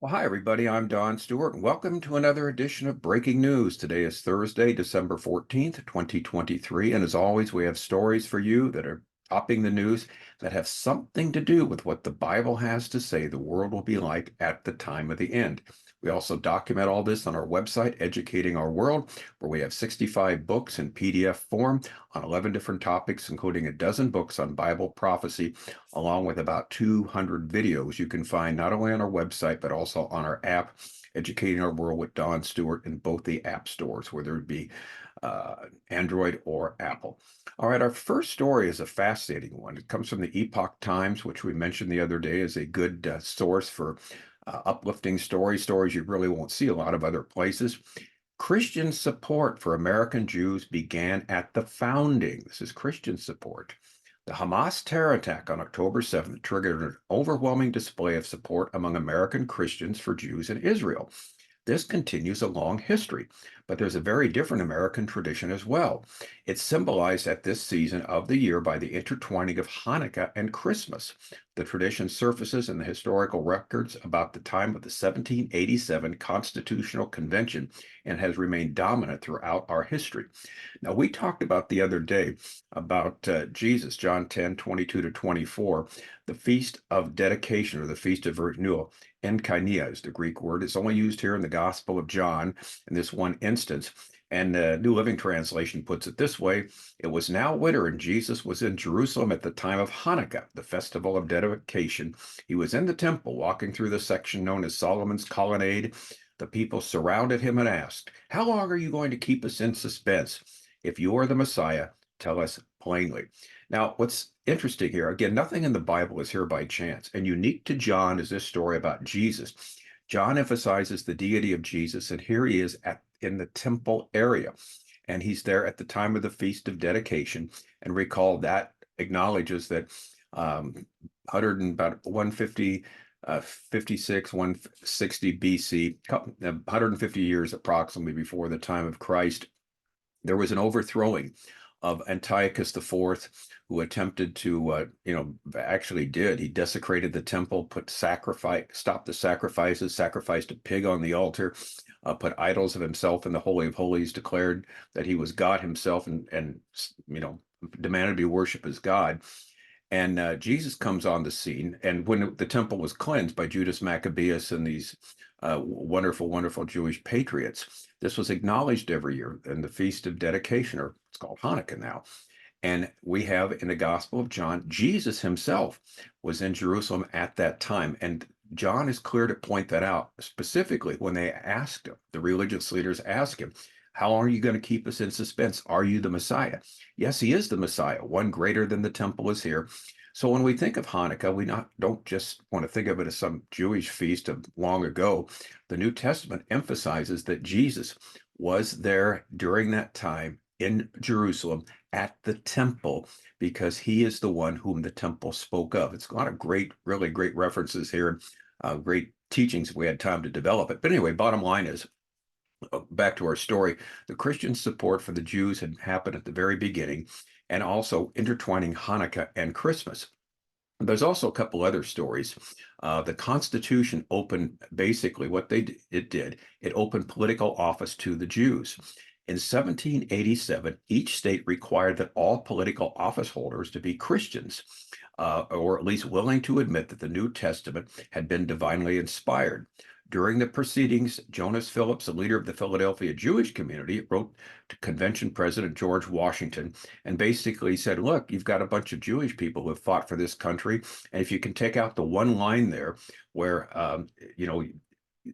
Well, hi, everybody. I'm Don Stewart, and welcome to another edition of Breaking News. Today is Thursday, December 14th, 2023. And as always, we have stories for you that are topping the news that have something to do with what the Bible has to say the world will be like at the time of the end. We also document all this on our website, Educating Our World, where we have 65 books in PDF form on 11 different topics, including a dozen books on Bible prophecy, along with about 200 videos you can find not only on our website, but also on our app, Educating Our World with Don Stewart, in both the app stores, whether it be Android or Apple. All right, our first story is a fascinating one. It comes from the Epoch Times, which we mentioned the other day as a good source for uplifting stories you really won't see a lot of other places. Christian support for American Jews began at the founding. This is Christian support. The Hamas terror attack on October 7th triggered an overwhelming display of support among American Christians for Jews in Israel. This continues a long history, but there's a very different American tradition as well. It's symbolized at this season of the year by the intertwining of Hanukkah and Christmas. The tradition surfaces in the historical records about the time of the 1787 Constitutional Convention and has remained dominant throughout our history. Now, we talked about the other day about Jesus, John 10:22 to 24, the Feast of Dedication or the Feast of Renewal. Enkaia is the Greek word. It's only used here in the Gospel of John in this one instance. And the New Living Translation puts it this way: it was now winter, and Jesus was in Jerusalem at the time of Hanukkah, the festival of dedication. He was in the temple, walking through the section known as Solomon's Colonnade. The people surrounded him and asked, "How long are you going to keep us in suspense? If you are the Messiah, tell us plainly." Now, what's interesting here, again, nothing in the Bible is here by chance, and unique to John is this story about Jesus. John emphasizes the deity of Jesus, and here he is in the temple area, and he's there at the time of the Feast of Dedication. And recall that acknowledges that 100 and about 150 56, 160 BC, 150 years approximately before the time of Christ, there was an overthrowing of Antiochus IV, who attempted to, actually did. He desecrated the temple, stopped the sacrifices, sacrificed a pig on the altar, put idols of himself in the Holy of Holies, declared that he was God himself, and demanded to be worshipped as God. And Jesus comes on the scene. And when the temple was cleansed by Judas Maccabeus and these wonderful, wonderful Jewish patriots, this was acknowledged every year in the Feast of Dedication, or it's called Hanukkah now. And we have in the Gospel of John, Jesus himself was in Jerusalem at that time. And John is clear to point that out, specifically when they asked him, the religious leaders asked him, "How long are you going to keep us in suspense? Are you the Messiah?" Yes, he is the Messiah. One greater than the temple is here. So when we think of Hanukkah, we don't just want to think of it as some Jewish feast of long ago. The New Testament emphasizes that Jesus was there during that time in Jerusalem at the temple, because he is the one whom the temple spoke of. It's a lot of great, really great references here, great teachings if we had time to develop it. But anyway, bottom line is, back to our story, the Christian support for the Jews had happened at the very beginning, and also intertwining Hanukkah and Christmas. There's also a couple other stories. The Constitution opened, basically what it did, it opened political office to the Jews. In 1787, each state required that all political office holders to be Christians, or at least willing to admit that the New Testament had been divinely inspired. During the proceedings, Jonas Phillips, the leader of the Philadelphia Jewish community, wrote to Convention President George Washington and basically said, "Look, you've got a bunch of Jewish people who have fought for this country, and if you can take out the one line there where,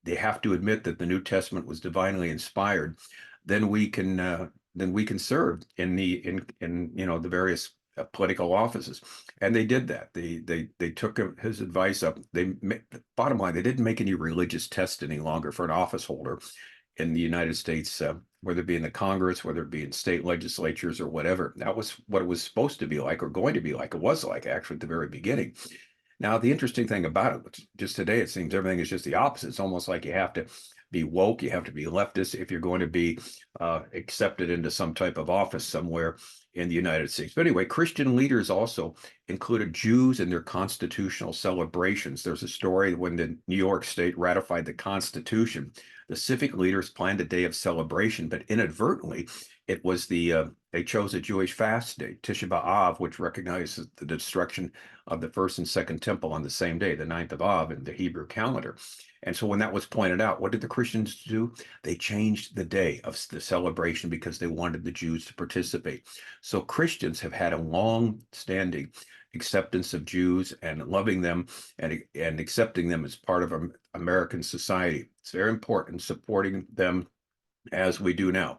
they have to admit that the New Testament was divinely inspired, then we can serve in the various political offices." And they did that. They took his advice up. Bottom line, they didn't make any religious test any longer for an office holder in the United States, whether it be in the Congress, whether it be in state legislatures or whatever. That was what it was supposed to be like, or going to be like. It was like, actually, at the very beginning. Now, the interesting thing about it, just today, it seems everything is just the opposite. It's almost like you have to be woke. You have to be leftist if you're going to be accepted into some type of office somewhere in the United States. But anyway, Christian leaders also included Jews in their constitutional celebrations. There's a story when the New York State ratified the Constitution. The civic leaders planned a day of celebration, but inadvertently, it was they chose a Jewish fast day, Tisha B'Av, which recognizes the destruction of the first and second temple on the same day, the 9th of Av in the Hebrew calendar. And so when that was pointed out, what did the Christians do? They changed the day of the celebration because they wanted the Jews to participate. So Christians have had a long-standing acceptance of Jews and loving them and accepting them as part of American society. It's very important supporting them as we do now.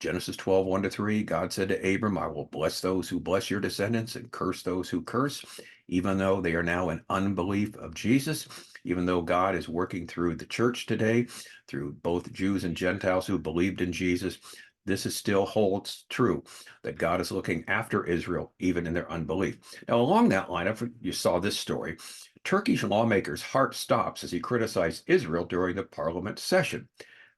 Genesis 12, 1-3, God said to Abram, I will bless those who bless your descendants and curse those who curse, even though they are now in unbelief of Jesus, even though God is working through the church today, through both Jews and Gentiles who believed in Jesus. This is still holds true, that God is looking after Israel, even in their unbelief. Now, along that line, if you saw this story, Turkish lawmaker's heart stops as he criticized Israel during the parliament session.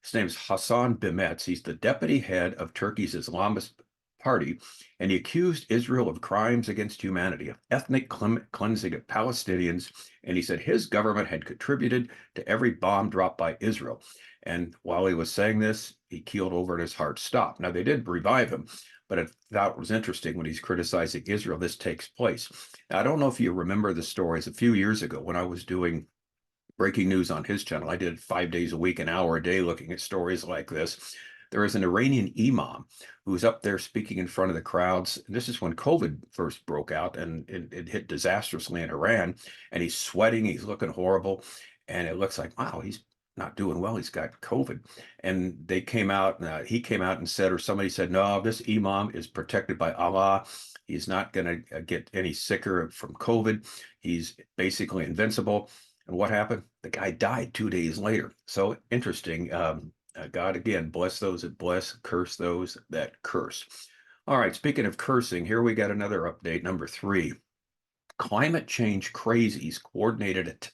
His name is Hassan Bimetz. He's the deputy head of Turkey's Islamist party, and he accused Israel of crimes against humanity, of ethnic cleansing of Palestinians, and he said his government had contributed to every bomb dropped by Israel. And while he was saying this, he keeled over and his heart stopped. Now, they did revive him, but I thought it was interesting when he's criticizing Israel, this takes place. Now, I don't know if you remember the stories a few years ago when I was doing breaking news on his channel. I did 5 days a week, an hour a day, looking at stories like this. There is an Iranian imam who's up there speaking in front of the crowds. And this is when COVID first broke out and it hit disastrously in Iran. And he's sweating, he's looking horrible. And it looks like, wow, he's not doing well. He's got COVID. And they came out, he came out and said, or somebody said, no, this imam is protected by Allah. He's not going to get any sicker from COVID. He's basically invincible. And what happened? The guy died 2 days later. So interesting. God, again, bless those that bless, curse those that curse. All right, speaking of cursing, here we got another update, number 3. Climate change crazies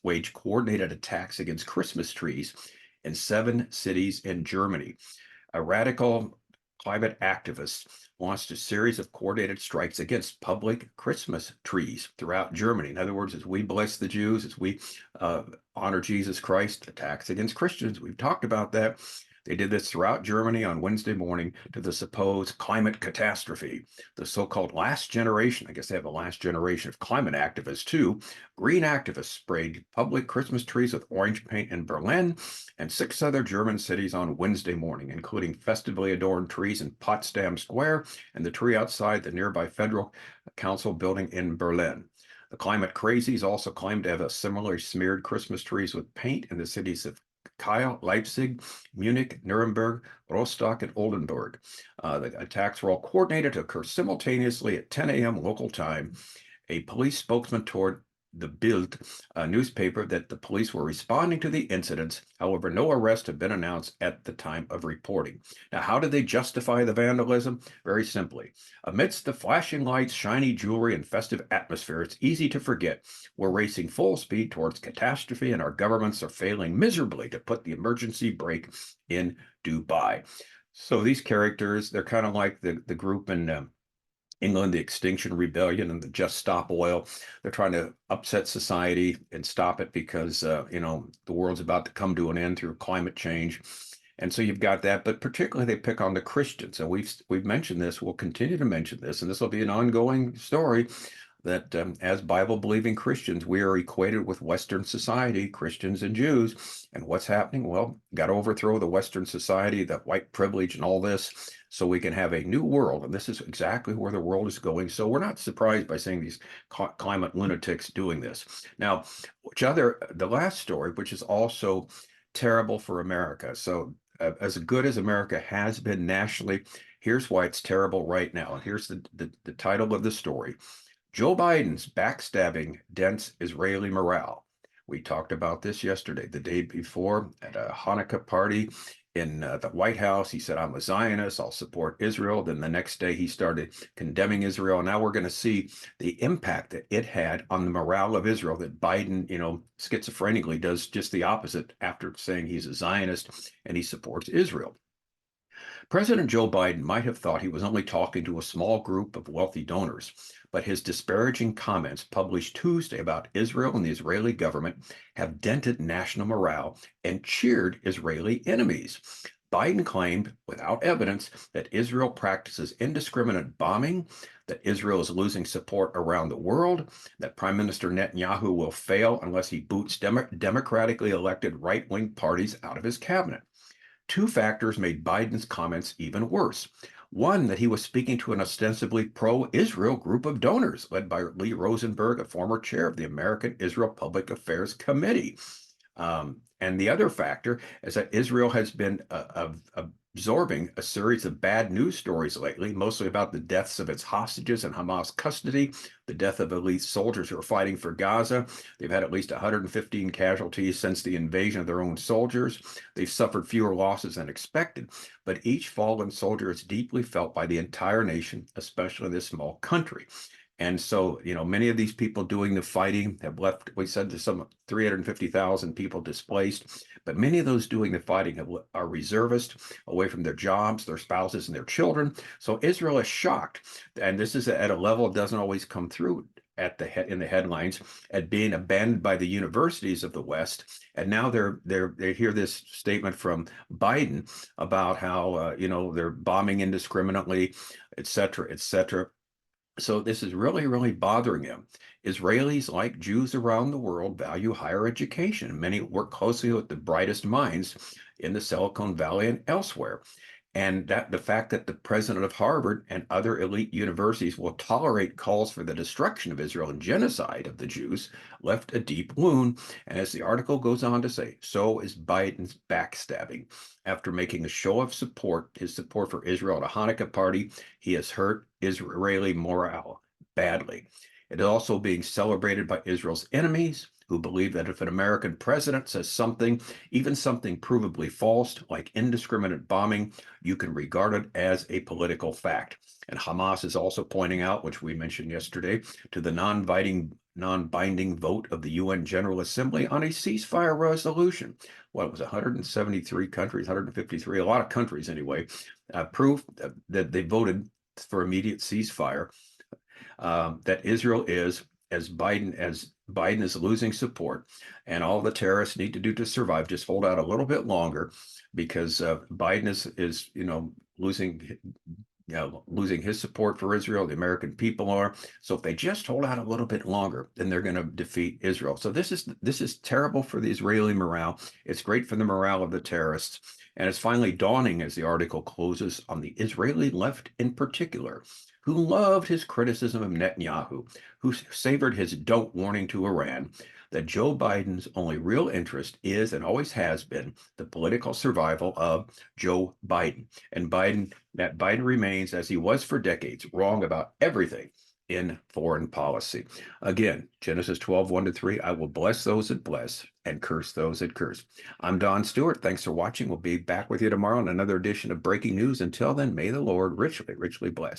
wage coordinated attacks against Christmas trees in 7 cities in Germany. A radical climate activist launched a series of coordinated strikes against public Christmas trees throughout Germany. In other words, as we bless the Jews, as we honor Jesus Christ, attacks against Christians. We've talked about that. They did this throughout Germany on Wednesday morning to the supposed climate catastrophe. The so-called last generation, I guess they have a last generation of climate activists too. Green activists sprayed public Christmas trees with orange paint in Berlin and 6 other German cities on Wednesday morning, including festively adorned trees in Potsdam Square and the tree outside the nearby Federal Council building in Berlin. The climate crazies also claimed to have similarly smeared Christmas trees with paint in the cities of Kiel, Leipzig, Munich, Nuremberg, Rostock, and Oldenburg. The attacks were all coordinated to occur simultaneously at 10 a.m. local time. A police spokesman told the Bild newspaper that the police were responding to the incidents. However, no arrests have been announced at the time of reporting. Now, how did they justify the vandalism? Very simply. Amidst the flashing lights, shiny jewelry, and festive atmosphere, it's easy to forget we're racing full speed towards catastrophe and our governments are failing miserably to put the emergency brake in Dubai. So these characters, they're kind of like the group in England, the Extinction Rebellion and the Just Stop Oil. They're trying to upset society and stop it because, the world's about to come to an end through climate change. And so you've got that, but particularly they pick on the Christians. And we've mentioned this, we'll continue to mention this, and this will be an ongoing story that as Bible-believing Christians, we are equated with Western society, Christians and Jews. And what's happening? Well, got to overthrow the Western society, the white privilege and all this, so we can have a new world. And this is exactly where the world is going. So we're not surprised by seeing these climate lunatics doing this. Now, the last story, which is also terrible for America. So as good as America has been nationally, here's why it's terrible right now. And here's the title of the story. Joe Biden's backstabbing dents Israeli morale. We talked about this yesterday, the day before at a Hanukkah party the White House. He said, I'm a Zionist, I'll support Israel. Then the next day he started condemning Israel. Now we're going to see the impact that it had on the morale of Israel, that Biden, schizophrenically does just the opposite after saying he's a Zionist and he supports Israel. President Joe Biden might have thought he was only talking to a small group of wealthy donors, but his disparaging comments published Tuesday about Israel and the Israeli government have dented national morale and cheered Israeli enemies. Biden claimed, without evidence, that Israel practices indiscriminate bombing, that Israel is losing support around the world, that Prime Minister Netanyahu will fail unless he boots democratically elected right-wing parties out of his cabinet. Two factors made Biden's comments even worse. One, that he was speaking to an ostensibly pro-Israel group of donors led by Lee Rosenberg, a former chair of the American Israel Public Affairs Committee. And the other factor is that Israel has been absorbing a series of bad news stories lately, mostly about the deaths of its hostages in Hamas custody, the death of elite soldiers who are fighting for Gaza. They've had at least 115 casualties since the invasion of their own soldiers. They've suffered fewer losses than expected, but each fallen soldier is deeply felt by the entire nation, especially this small country. And so, many of these people doing the fighting have left. We said there's some 350,000 people displaced, but many of those doing the fighting are reservists away from their jobs, their spouses, and their children. So Israel is shocked, and this is at a level that doesn't always come through in the headlines, at being abandoned by the universities of the West. And now they hear this statement from Biden about how they're bombing indiscriminately, et cetera, et cetera. So this is really, really bothering him. Israelis, like Jews around the world, value higher education. Many work closely with the brightest minds in the Silicon Valley and elsewhere. And that the fact that the president of Harvard and other elite universities will tolerate calls for the destruction of Israel and genocide of the Jews left a deep wound. And as the article goes on to say, so is Biden's backstabbing. After making a show of support, his support for Israel at a Hanukkah party, he has hurt Israeli morale badly. It is also being celebrated by Israel's enemies, who believe that if an American president says something, even something provably false, like indiscriminate bombing, you can regard it as a political fact. And Hamas is also pointing out, which we mentioned yesterday, to the non-binding vote of the UN General Assembly on a ceasefire resolution. Well, it was 173 countries, 153, a lot of countries anyway, proved that they voted for immediate ceasefire, that Israel is, as Biden is losing support, and all the terrorists need to do to survive, just hold out a little bit longer, because Biden is losing his support for Israel. The American people are. So if they just hold out a little bit longer, then they're going to defeat Israel. So this is terrible for the Israeli morale. It's great for the morale of the terrorists. And it's finally dawning, as the article closes, on the Israeli left in particular, who loved his criticism of Netanyahu, who savored his don't warning to Iran, that Joe Biden's only real interest is, and always has been, the political survival of Joe Biden. And Biden remains, as he was for decades, wrong about everything in foreign policy. Again, Genesis 12:1-3, I will bless those that bless and curse those that curse. I'm Don Stewart. Thanks for watching. We'll be back with you tomorrow on another edition of Breaking News. Until then, may the Lord richly, richly bless.